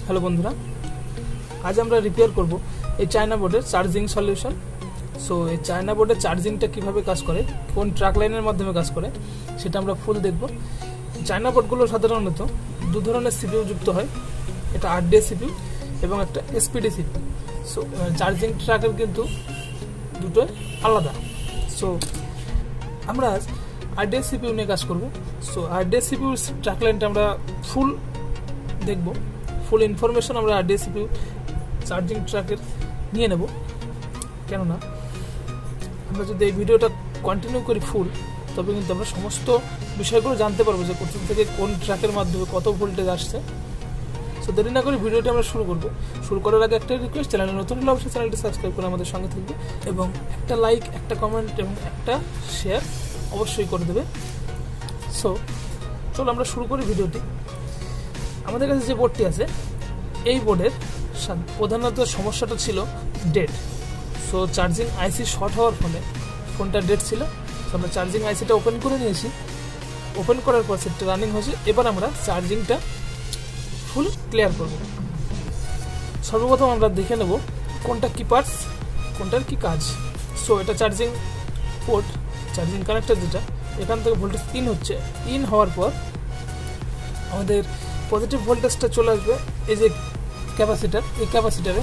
Hello বন্ধুরা, আজ আমরা রিপেয়ার করব এই চায়না বোর্ডের চার্জিং সলিউশন। সো এই চায়না বোর্ডের চার্জিংটা কিভাবে কাজ করে, কোন ট্র্যাক লাইনের মাধ্যমে কাজ করে, সেটা আমরা ফুল দেখব। চায়না বোর্ডগুলো সাধারণত দু ধরনের সিপিইউ যুক্ত হয়, এটা 8D সিপিইউ এবং একটা SPD সিপিইউ। সো চার্জিং ট্র্যাকের কিন্তু দুটোই আলাদা। সো আমরা আজ 8D সিপিইউ নিয়ে কাজ করব। সো 8D সিপিইউ ট্র্যাক লাইনটা আমরা ফুল দেখব, ফুল ইনফরমেশন আমরা 8D সিপিইউ চার্জিং ট্র্যাকের নিয়ে নেব। কেননা আমরা যদি এই ভিডিওটা কন্টিনিউ করি ফুল, তবে কিন্তু আমরা সমস্ত বিষয়গুলো জানতে পারবো যে কোথা থেকে কোন ট্র্যাকের মাধ্যমে কত ভোল্টেজ আসছে। সো দেরি না করে ভিডিওটা আমরা শুরু করব। শুরু করার আগে একটা রিকোয়েস্ট, চ্যানেলে নতুন হলে অবশ্যই চ্যানেলটি সাবস্ক্রাইব করে আমাদের সঙ্গে থাকবে এবং একটা লাইক, একটা কমেন্ট এবং একটা শেয়ার অবশ্যই করে দেবে। সো চলো আমরা শুরু করি ভিডিওটি। আমাদের কাছে যে বোর্ডটি আছে, এই বোর্ডের প্রধানত সমস্যাটা ছিল ডেড। সো চার্জিং আইসি শর্ট হওয়ার ফলে ফোনটা ডেড ছিল। তো আমরা চার্জিং আইসিটা ওপেন করে নিয়েছি, ওপেন করার পর সেটা রানিং হয়েছে। এবার আমরা চার্জিংটা ফুল ক্লিয়ার করব। সর্বপ্রথম আমরা দেখে নেব কোনটা কি পার্টস, কোনটার কি কাজ। সো এটা চার্জিং পোর্ট, চার্জিং কানেক্টর, যেটা এখান থেকে ভোল্টেজ ইন হচ্ছে। ইন হওয়ার পর আমাদের পজিটিভ ভোল্টেজটা চলে আসবে এই যে ক্যাপাসিটার, এই ক্যাপাসিটারে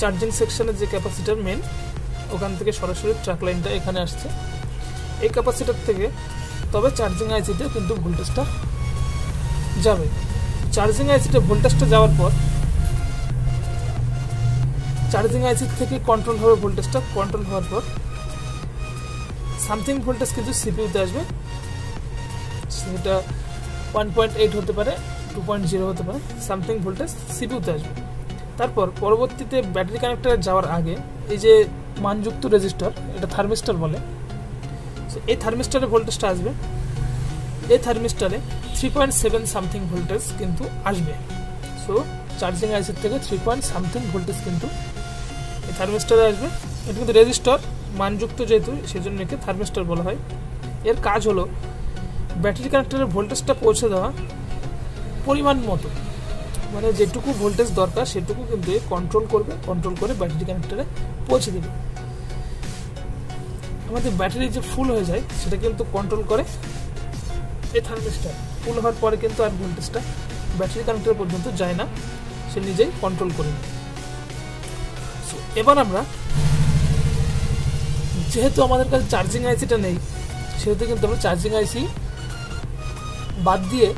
চার্জিং সেকশনের যে ক্যাপাসিটার মেন, ওখান থেকে সরাসরি ট্র্যাক লাইনটা এখানে আসছে। এই ক্যাপাসিটার থেকে তবে চার্জিং আইসিতে কিন্তু ভোল্টেজটা যাবে। চার্জিং আইসিতে ভোল্টেজটা যাওয়ার পর চার্জিং আইসি থেকে কন্ট্রোল হবে ভোল্টেজটা। কন্ট্রোল হওয়ার পর সামথিং ভোল্টেজ কিন্তু সিপিইউতে আসবে। সেটা 1.8 হতে পারে, 2.0 হতে পারে, সামথিং ভোল্টেজ সিপিইউতে আসবে। তারপর পরবর্তীতে ব্যাটারি কানেক্টরে যাওয়ার আগে এই যে মানযুক্ত রেজিস্টার, এটা থার্মিস্টার বলে। সো এই থার্মিস্টারে ভোল্টেজটা আসবে। এই থার্মিস্টারে 3.7 সামথিং ভোল্টেজ কিন্তু আসবে। সো চার্জিং আইসির থেকে 3 সামথিং ভোল্টেজ কিন্তু এই থার্মিস্টারে আসবে। এটা কিন্তু রেজিস্টার মানযুক্ত, যেহেতু সেজন্য একে থার্মিস্টার বলা হয়। এর কাজ হলো ব্যাটারি কানেক্টরের ভোল্টেজটা পৌঁছে দেওয়া পরিমাণ মতো, মানে যেটুকু ভোল্টেজ দরকার সেটুকু কিন্তু কন্ট্রোল করবে, কন্ট্রোল করে ব্যাটারি কানেক্টরে পৌঁছে দেবে। আমাদের ব্যাটারি যে ফুল হয়ে যায় সেটা কিন্তু কন্ট্রোল করে এই থার্মিস্টার। ফুল হওয়ার পরে কিন্তু আর ভোল্টেজটা ব্যাটারি কানেক্টর পর্যন্ত যায় না, সে নিজেই কন্ট্রোল করে নেয়। সো এবার আমরা, যেহেতু আমাদের কাছে চার্জিং আইসিটা নেই, সেহেতু কিন্তু আমরা চার্জিং আইসি বাদ দিয়ে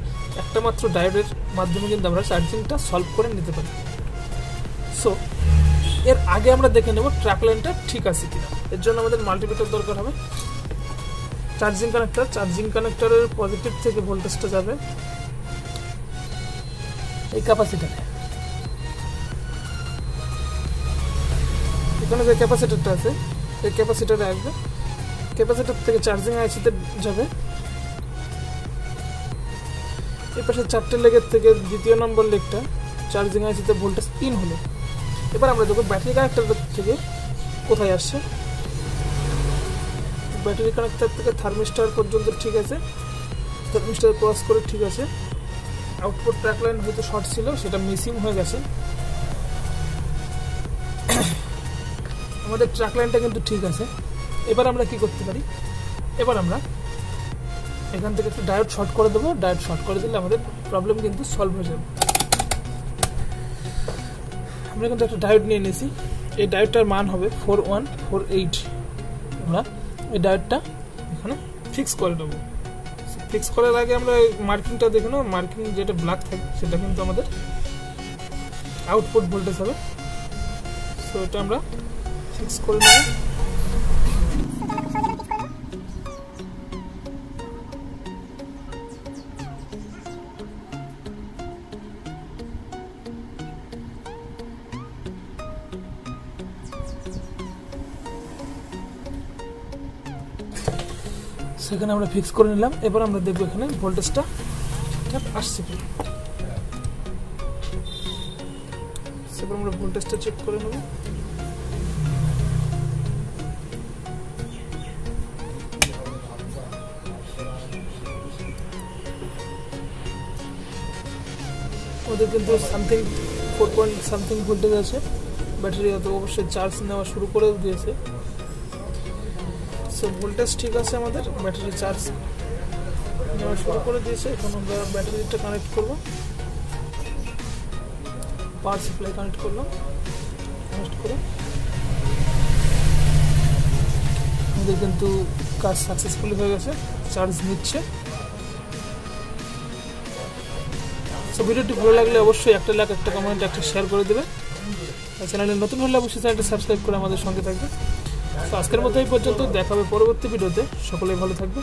একটা মাত্র ডায়োডের মাধ্যমে কিন্তু আমরা চার্জিংটা সলভ করে নিতে পারি। সো এর আগে আমরা দেখে নেব ট্র্যাক লাইনটা ঠিক আছে কিনা। এর জন্য আমাদের মাল্টিমিটার দরকার হবে। চার্জিং কানেক্টর, চার্জিং কানেক্টরের পজিটিভ থেকে ভোল্টেজটা যাবে এই ক্যাপাসিটারে। এখানে যে ক্যাপাসিটারটা আছে, এই ক্যাপাসিটারে আসবে। ক্যাপাসিটার থেকে চার্জিং আইসিতে যাবে। এই পাশে 4টে লেগের থেকে দ্বিতীয় নম্বর লেগটা চার্জিং আইসিতে ভোল্টেজ ইন হলো। এবার আমরা দেখব ব্যাটারি কানেক্টর থেকে কোথায় আসছে। ব্যাটারি কানেক্টর থেকে থার্মিস্টার পর্যন্ত ঠিক আছে, থার্মিস্টার ক্রস করে ঠিক আছে। আউটপুট ট্র্যাক লাইন হয়তো শর্ট ছিল, সেটা মিসিং হয়ে গেছে। আমাদের ট্র্যাক লাইনটা কিন্তু ঠিক আছে। এবার আমরা কি করতে পারি, এবার আমরা এখান থেকে একটু ডায়োড শর্ট করে দেবো। ডায়োড শর্ট করে দিলে আমাদের প্রবলেম কিন্তু সলভ হয়ে যাবে। আমরা কিন্তু একটা ডায়োড নিয়ে নিয়েছি। এই ডায়োডটার মান হবে 4148। আমরা এই ডায়োডটা এখানে ফিক্স করে দেবো। ফিক্স করার আগে আমরা মার্কিংটা দেখে নেব। মার্কিং যেটা ব্ল্যাক থাকে সেটা কিন্তু আমাদের আউটপুট ভোল্টেজ হবে। সো এটা আমরা ফিক্স করে নেব। সেখানে আমরা ফিক্স করে নিলাম। এবার আমরা দেখবো এখানে ভোল্টেজটা ঠিকঠাক আসছে কিনা। সেবার আমরা ভোল্টেজটা চেক করে নেব। আমাদের কিন্তু সামথিং 4 পয়েন্ট সামথিং ভোল্টেজ আছে, ব্যাটারি তো অবশ্যই চার্জ নেওয়া শুরু করে দিয়েছে। সো ভোল্টেজ ঠিক আছে, আমাদের ব্যাটারি চার্জ নেওয়া শুরু করে দিয়েছে। এখন আমরা ব্যাটারিটা কানেক্ট করব, পাওয়ার সাপ্লাই কানেক্ট করলাম, কানেক্ট করে আমাদের কিন্তু কাজ সাকসেসফুলি হয়ে গেছে, চার্জ নিচ্ছে। সো ভিডিওটি ভালো লাগলে অবশ্যই একটা লাইক, একটা কমেন্ট, একটা শেয়ার করে দেবে। চ্যানেলে নতুন হলে অবশ্যই চ্যানেলটি সাবস্ক্রাইব করে আমাদের সঙ্গে থাকবে। তো আজকের মতো এই পর্যন্ত, দেখা হবে পরবর্তী ভিডিওতে। সকলেই ভালো থাকবে।